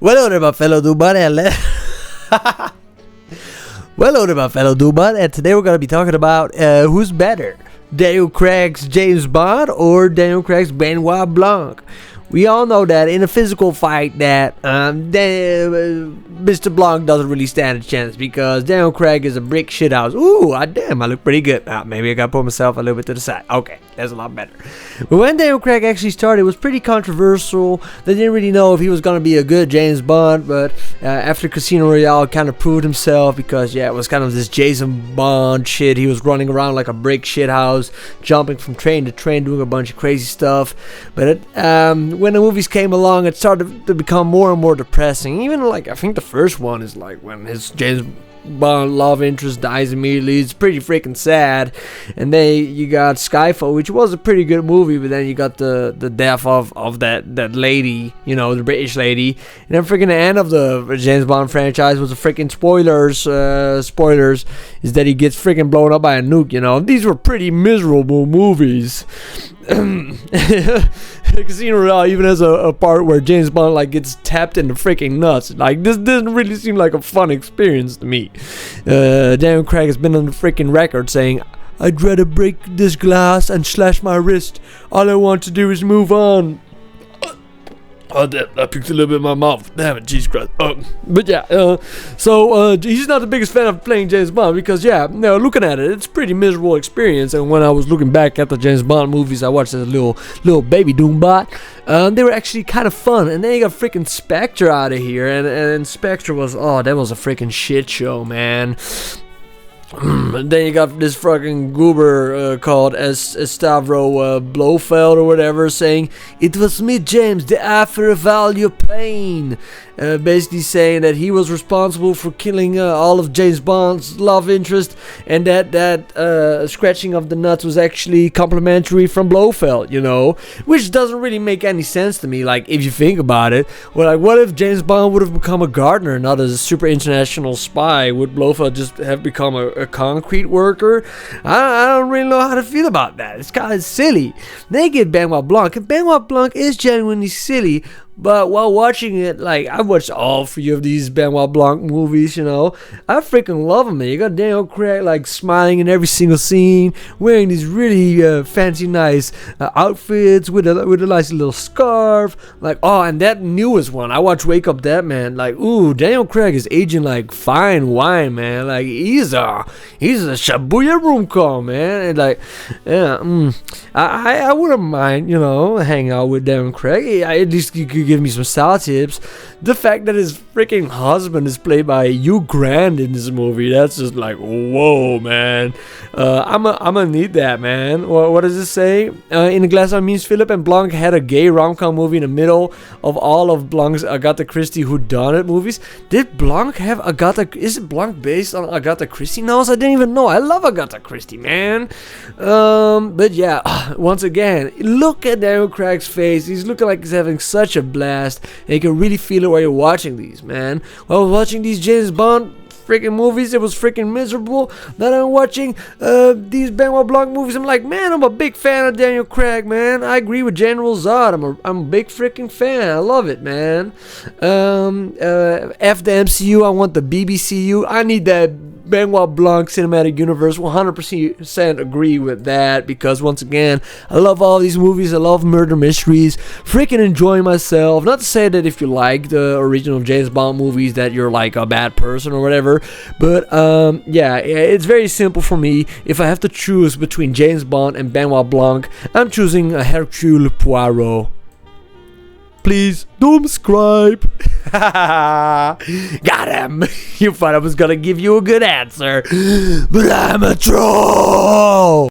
Well, there, my fellow Dubad, and today we're gonna be talking about who's better, Daniel Craig's James Bond or Daniel Craig's Benoit Blanc. We all know that in a physical fight that Mr. Blanc doesn't really stand a chance because Daniel Craig is a brick shithouse. Ooh, damn, I look pretty good. Maybe I gotta put myself a little bit to the side. Okay, that's a lot better. But when Daniel Craig actually started, it was pretty controversial. They didn't really know if he was gonna be a good James Bond, but after Casino Royale kind of proved himself because, yeah, it was kind of this Jason Bond shit. He was running around like a brick shithouse, jumping from train to train, doing a bunch of crazy stuff. But when the movies came along, it started to become more and more depressing. Even like, I think the first one is like when his James Bond love interest dies immediately. It's pretty freaking sad. And then you got Skyfall, which was a pretty good movie, but then you got the death of that lady, you know, the British lady. And then freaking the end of the James Bond franchise was a freaking spoilers is that he gets freaking blown up by a nuke, you know. These were pretty miserable movies. Casino Royale even has a part where James Bond like gets tapped in the freaking nuts. Like, this doesn't really seem like a fun experience to me. Daniel Craig has been on the freaking record saying, "I'd rather break this glass and slash my wrist. All I want to do is move on." Oh, that picked a little bit in my mouth. Damn it, Jesus Christ. But yeah, so he's not the biggest fan of playing James Bond because, yeah, looking at it, it's a pretty miserable experience. And when I was looking back at the James Bond movies I watched as a little baby Doombot, they were actually kind of fun. And then you got freaking Spectre out of here, and Spectre was, that was a freaking shit show, man. Then you got this fucking goober called Stavro Blofeld or whatever saying, "It was me, James, the author of all your pain." Basically saying that he was responsible for killing all of James Bond's love interest, and that scratching of the nuts was actually complimentary from Blofeld, you know, which doesn't really make any sense to me. Like, if you think about it, well, like, what if James Bond would have become a gardener, not a super international spy? Would Blofeld just have become a concrete worker? I don't really know how to feel about that. It's kind of silly. They get Benoit Blanc, and Benoit Blanc is genuinely silly. But while watching it, like, I watched all 3 of these Benoit Blanc movies, you know. I freaking love them, man. You got Daniel Craig, like, smiling in every single scene, wearing these really fancy, nice outfits with a nice little scarf. Like, and that newest one, I watched Wake Up Dead Man. Like, ooh, Daniel Craig is aging like fine wine, man. Like, he's a Shibuya rom-com, man. And, like, yeah, I wouldn't mind, you know, hanging out with Daniel Craig. At least you could give me some style tips. The fact that his freaking husband is played by Hugh Grant in this movie, that's just like, whoa, man. I'm gonna need that, man. What does it say? In the Glass Eye Means Philip and Blanc had a gay rom-com movie in the middle of all of Blanc's Agatha Christie whodunit movies. Did Blanc have is it Blanc based on Agatha Christie novels? I didn't even know. I love Agatha Christie, man. But yeah, once again, look at Daniel Craig's face. He's looking like he's having such a blast, and you can really feel it while you're watching these, man. While I was watching these James Bond freaking movies, it was freaking miserable. Now that I'm watching these Benoit Blanc movies, I'm like, man, I'm a big fan of Daniel Craig, man. I agree with General Zod. I'm a big freaking fan. I love it, man. F the MCU, I want the BBCU. I need that Benoit Blanc cinematic universe. 100% agree with that, because once again, I love all these movies. I love murder mysteries. Freaking enjoying myself. Not to say that if you like the original James Bond movies that you're like a bad person or whatever, but yeah, it's very simple for me. If I have to choose between James Bond and Benoit Blanc, I'm choosing a Hercule Poirot. Please subscribe. Got him. You thought I was gonna give you a good answer, but I'm a troll.